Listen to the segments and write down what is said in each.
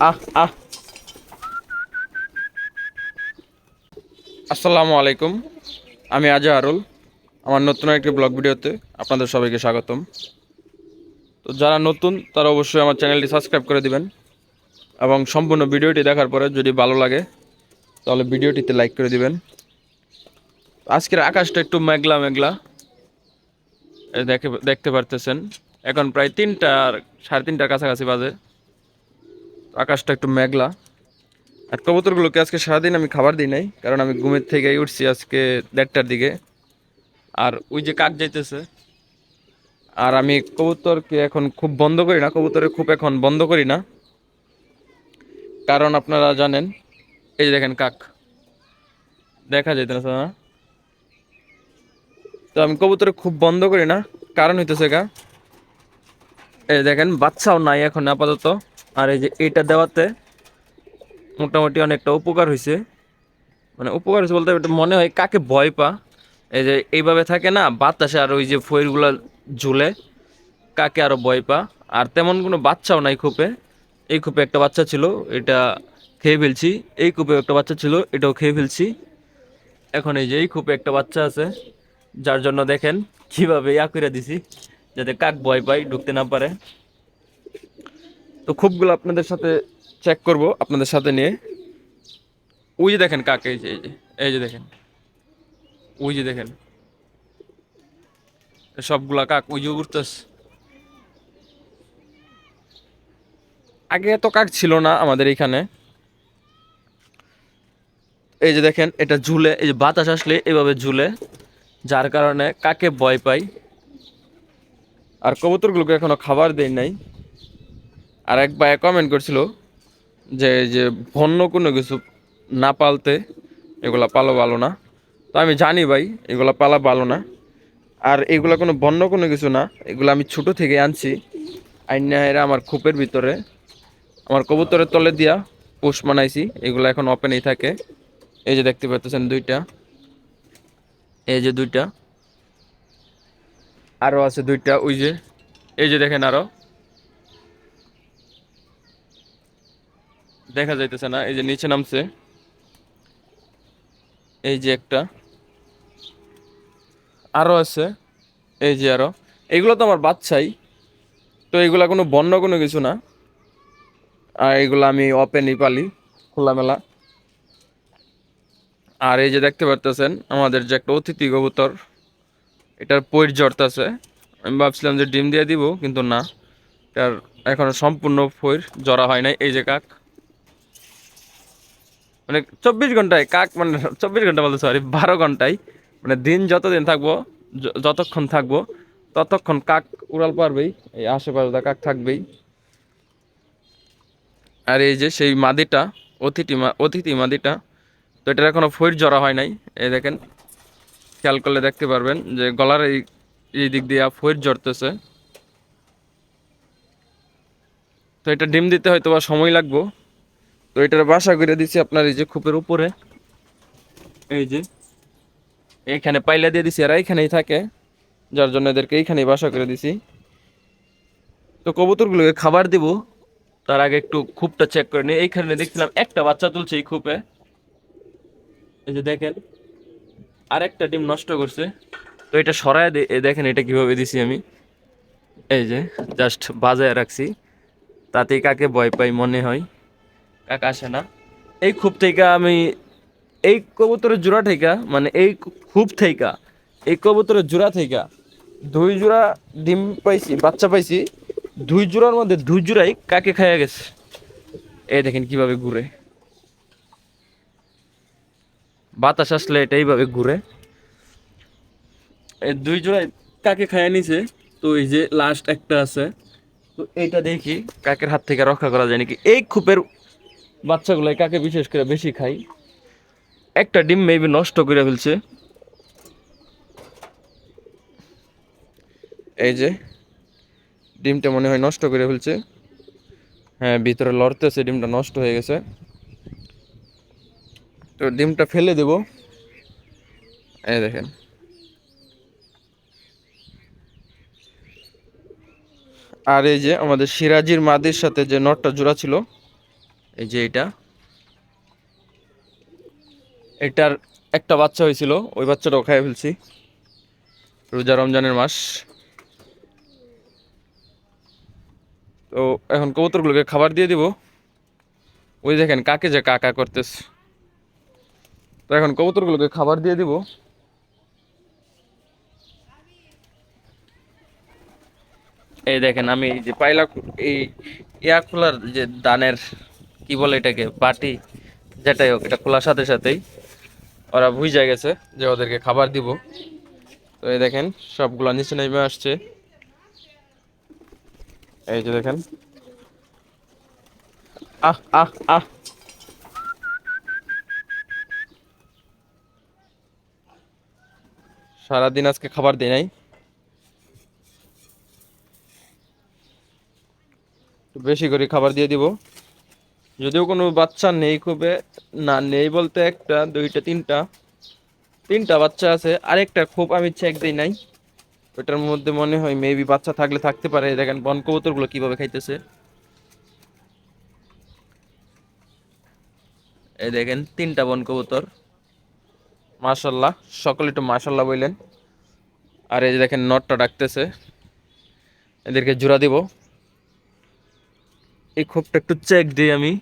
আহ আহ আসসালামু আলাইকুম। আমি আজহারুল। আমার নতুন একটি ব্লগ ভিডিওতে আপনাদের সবাইকে স্বাগতম। তো যারা নতুন তারা অবশ্যই আমার চ্যানেলটি সাবস্ক্রাইব করে দিবেন এবং সম্পূর্ণ ভিডিওটি দেখার পরে যদি ভালো লাগে তাহলে ভিডিওটিতে লাইক করে দিবেন। আজকের আকাশটা একটু মেঘলা মেঘলা, দেখতে পারতেছেন। এখন প্রায় 3টা, সাড়ে 3টার কাছাকাছি বাজে। আকাশটা একটু মেঘলা। আর কবুতরগুলোকে আজকে সারাদিন আমি খাবার দিই নাই, কারণ আমি ঘুমের থেকে উঠছি আজকে 1:30টার দিকে। আর ওই যে কাক যাইতেছে। আর আমি কবুতরকে এখন খুব বন্ধ করি না, কবুতরে খুব এখন বন্ধ করি না, কারণ আপনারা জানেন, এই যে দেখেন কাক দেখা যাইতেছে না। তো আমি কবুতরে খুব বন্ধ করি না, কারণ হইতেছে এই দেখেন বাচ্চাও নাই এখন আপাতত। আর এই যে এইটা দেওয়াতে মোটামুটি অনেকটা উপকার হয়েছে। মানে উপকার হয়েছে বলতে এটা মনে হয় কাকে ভয় পা। এই যে এইভাবে থাকে না বাতাসে, আর ওই যে ফয়েরগুলা ঝুলে, কাকে আরো ভয় পা। আর তেমন কোনো বাচ্চাও নাই খোপে। এই কূপে একটা বাচ্চা ছিল, এটা খেয়ে ফেলছি। এই কূপে একটা বাচ্চা ছিল, এটাও খেয়ে ফেলছি। এখন এই যে এই কূপে একটা বাচ্চা আছে, যার জন্য দেখেন কিভাবে করে দিছি, যাতে কাক ভয় পায়, ঢুকতে না পারে। তো খুবগুলো আপনাদের সাথে চেক করব, আপনাদের সাথে নিয়ে। ওই যে দেখেন কাক, এই যে দেখেন, ওই যে দেখেন সবগুলা কাক ওই যে উড়তেছে। আগে এত কাক ছিল না আমাদের এখানে। এই যে দেখেন এটা ঝুলে, এই যে বাতাস আসলে এভাবে ঝুলে, যার কারণে কাকে ভয় পাই। আর কবুতরগুলোকে এখনো খাবার দেই নাই। আর এক ভাই কমেন্ট করছিল যে যে বন্য কোনো কিছু না পালতে, এগুলা পালো ভালো না। তো আমি জানি ভাই, এগুলা পালা ভালো না। আর এগুলা কোনো বন্য কোনো কিছু না, এগুলো আমি ছোট থেকে আনছি। আইনা এরা আমার খোপের ভিতরে, আমার কবুতরের তলে দিয়া পোষ বানাইছি। এগুলো এখন ওপেনেই থাকে। এই যে দেখতে পাচ্ছেন দুইটা, এই যে দুইটা, আরো আছে দুইটা, ওই যে এই যে দেখেন আরো দেখা যাইতেছে না, এই যে নিচে নামছে, এই যে একটা, আরো আছে, এই যে আরো। এইগুলো তো আমার বাচ্চাই। তো এইগুলা কোনো বন্য কোনো কিছু না। আর এইগুলো আমি ওপেনই পালি, খোলামেলা। আর এই যে দেখতে পারতেছেন আমাদের যে একটা অতিথি কবুতর, এটার পরিচর্যা। আমি ভাবছিলাম যে ডিম দিয়ে দিব, কিন্তু না, এটার এখনো সম্পূর্ণ ফইর জরা হয় নাই। এই যে কাক, মানে 24 ঘন্টায় কাক, মানে 24 ঘন্টা বলতে সরি, 12 ঘন্টায়, মানে দিন যতদিন থাকবো, যতক্ষণ থাকবো ততক্ষণ কাক উড়াল পারবেই, এই আশেপাশে কাক থাকবেই। আর এই যে সেই মাদিটা, অতিথি মাদিটা, তো এটার এখনো ফইর জরা হয় নাই। এই দেখেন, খেয়াল করলে দেখতে পারবেন যে গলার এই এই দিক দিয়ে ফইর জড়তেছে। তো এটা ডিম দিতে হয়তো বা সময় লাগবো। তো এটার বাসা করে দিছি আপনার এই যে খোপের উপরে, এই যে এইখানে পাইলা দিয়ে দিছি, আর এইখানেই থাকে, যার জন্য এদেরকে এইখানেই বাসা করে দিছি। তো কবুতরগুলোকে খাবার দিব, তার আগে একটু খোপটা চেক করে নিই। এইখানে দেখছিলাম একটা বাচ্চা তুলছে এই খোপে, এই যে দেখেন, আর একটা ডিম নষ্ট করছে। তো এটা সরায় দেখেন এটা কিভাবে দিছি আমি, এই যে জাস্ট বাজায় রাখছি, তাতেই কাকে ভয় পাই মনে হয়, কাক আসে না। এই খোপ থেকে আমি, এই কবুতরের জোড়া থেকে, মানে এই খোপ থেকে, এই কবুতরের জোড়া থেকে 2 জোড়া ডিম পাইছি, বাচ্চা পাইছি। 2 জোড়ার মধ্যে 2 জোড়াই কাকে খাইয়া গেছে। এই দেখেন কিভাবে ঘুরে, বাতাস আসলে এটা এইভাবে ঘুরে। এই 2 জোড়াই কাকে খাইয়া নিছে। তো এই যে লাস্ট একটা আছে, তো এইটা দেখি কাকের হাত থেকে রক্ষা করা যায় নাকি। এই খোপের বাচ্চাগুলাই কাকে বিশেষ করে বেশি খাই। একটা ডিম মেবি নষ্ট করে ফেলছে, এই যে ডিমটা মনে হয় নষ্ট করে ফেলছে। হ্যাঁ, ভিতরে লড়তেছে, ডিমটা নষ্ট হয়ে গেছে। তো ডিমটা ফেলে দেব। এই দেখেন, আর এই যে আমাদের সিরাজির মাদির সাথে যে নটটা জোড়া ছিল, এই যে এটার একটা বাচ্চা হয়েছিল, ওই বাচ্চাটাও খাই ফেলছি। রোজা রমজানের মাস। তো এখন কবুতরগুলোকে খাবার দিয়ে দিব। ওই দেখেন কাকে যে কাকা করতেছে। তো এখন কবুতরগুলোকে খাবার দিয়ে দিব। এই দেখেন আমি এই যে পাইলা, এই খোলার যে দানের কি বলে এটাকে, বাটি যেটাই হোক, এটা খোলার সাথে সাথেই ওরা বুঝে গেছে যে ওদেরকে খাবার দিব। তো এই দেখেন সবগুলা নিচে নেমে আসছে। এই যে দেখেন, আহ আহ আহ, সারাদিন আজকে খাবার দেয় নাই, একটু বেশি করে খাবার দিয়ে দিব। যদিও কোনো বাচ্চা নেই খুবে, না নেই বলতে একটা দুইটা তিনটা বাচ্চা আছে, আরেকটা খুব আমি চেক দিই নাই। ওটার মধ্যে মনে হয় মেবি বাচ্চা থাকলে থাকতে পারে। দেখেন বন কবুতর গুলো কিভাবে খাইতেছে। এই দেখেন তিনটা বন কবুতর, মাশাল্লাহ, সকলে একটু মাশাল্লাহ বললেন। আর এই যে দেখেন নটটা ডাকতেছে, এদেরকে জোড়া দিব। এই খোপটা একটু চেক দিই আমি।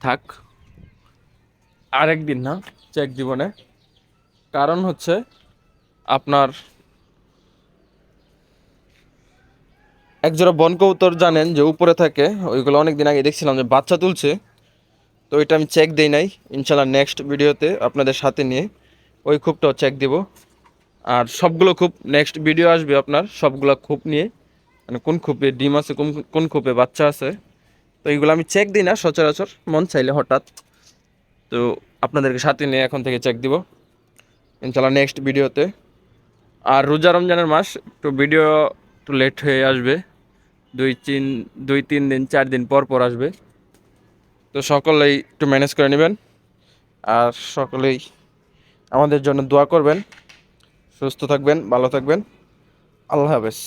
থাক, আরেকদিন না চেক দিব না, কারণ হচ্ছে আপনার একজোড়া বন কবুতর জানেন যে উপরে থাকে, ওইগুলো অনেকদিন আগে দেখছিলাম যে বাচ্চা তুলছে। তো ওইটা আমি চেক দেই নাই। ইনশাল্লাহ নেক্সট ভিডিওতে আপনাদের সাথে নিয়ে ওই খোপটাও চেক দিব। আর সবগুলো খুব নেক্সট ভিডিও আসবে আপনার সবগুলো খোপ নিয়ে, মানে কোন খোপে ডিম আছে, কোন কোন খোপে বাচ্চা আছে। তো এইগুলো আমি চেক দিই না সচরাচর, মন চাইলে হঠাৎ। তো আপনাদেরকে সাথে নিয়ে এখন থেকে চেক দিব ইনশাল্লাহ নেক্সট ভিডিওতে। আর রোজা রমজানের মাস, একটু ভিডিও একটু লেট হয়ে আসবে, দুই তিন 2-3 দিন 4 দিন পর পর আসবে। তো সকলেই একটু ম্যানেজ করে নেবেন। আর সকলেই আমাদের জন্য দোয়া করবেন। সুস্থ থাকবেন, ভালো থাকবেন। আল্লাহ হাফেজ।